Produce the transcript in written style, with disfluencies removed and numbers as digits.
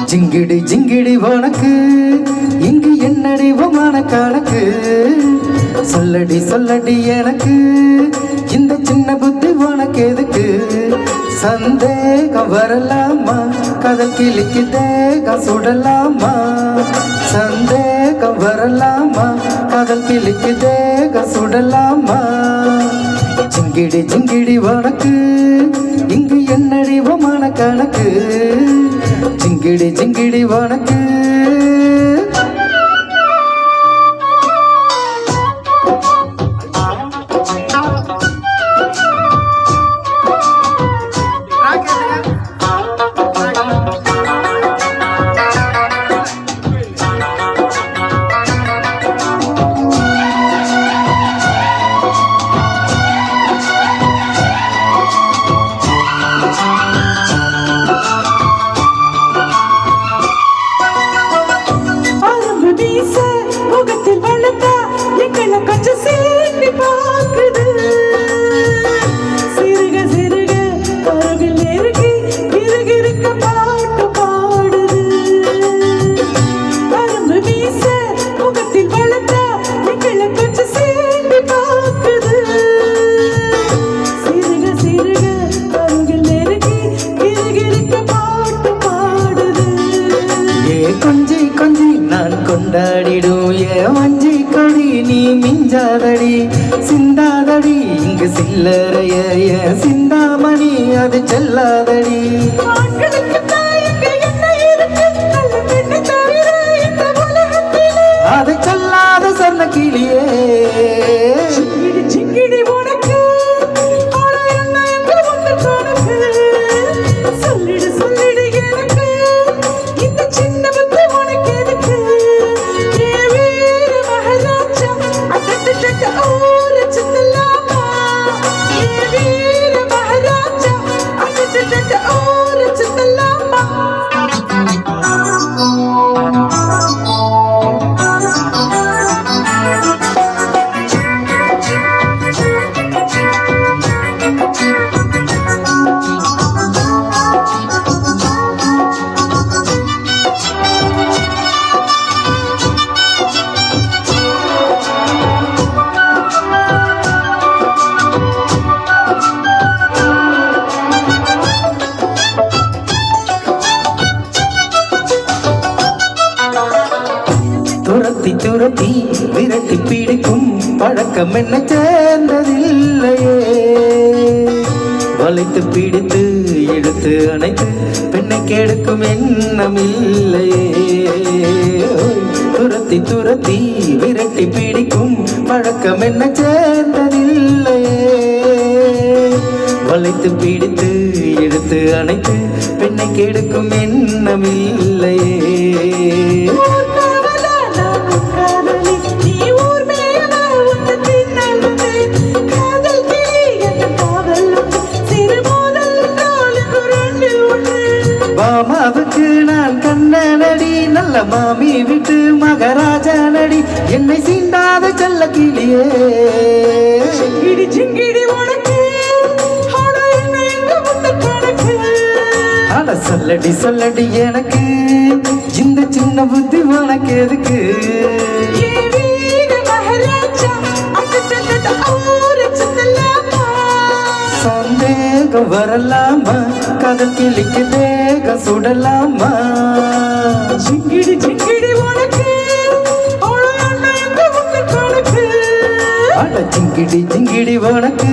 ஜிங்கிடி ஜிங்கிடி உனக்கு இங்கு என்னடி உமான கணக்கு சொல்லடி சொல்லடி எனக்கு இந்த சின்ன புத்தி உனக்கு எதுக்கு சந்தேகம் வரலாமா கதல் கிளிக்கு தேகம் சுடலாமா சந்தேகம் வரலாமா கதல் கிளிக்கு தேகம் சுடலாமா ஜிங்கிடி ஜிங்கிடி உனக்கு இங்கு என்னடி உமான கணக்கு ஜிங்கிடி ஜிங்கிடி உனக்கு கொஞ்சி கொஞ்சி நான் கொண்டாடிடும் ஏன் வஞ்சி கொடி நீ மிஞ்சாதடி சிந்தாதடி இங்கு சில்லறைய ஏன் சிந்தாமணி அது செல்லாதடி அதை சொல்லாத சொன்ன கிளியே துரத்தி துரத்தி விரட்டி பிடிக்கும் பழக்கம் என்ன சேர்ந்ததில்லையே வளைத்து பிடித்து எடுத்து அணைத்து பெண்ணை கெடுக்கும் எண்ணம் இல்லையே துரத்தி துரத்தி விரட்டி பிடிக்கும் பழக்கம் என்ன சேர்ந்ததில்லையே வளைத்து பிடித்து எடுத்து அணைத்து பெண்ணை கெடுக்கும் எண்ணம் இல்லையே மாமாவுக்கு நான் கண்ணனடி நல்ல மாமி விட்டு மகராஜா நடி என்னை சீண்டாத செல்ல கிளியே ஜிங்கிடி ஜிங்கிடி உனக்கு அட சொல்லடி சொல்லடி எனக்கு இந்த சின்ன புத்தி உனக்கு எதுக்கு சந்தேகம் வரலாமா கதல் கிளிக்கு தேகம் சுடலாமா ஜிங்கிடி ஜிங்கிடி உனக்கு அட ஜிங்கிடி ஜிங்கிடி உனக்கு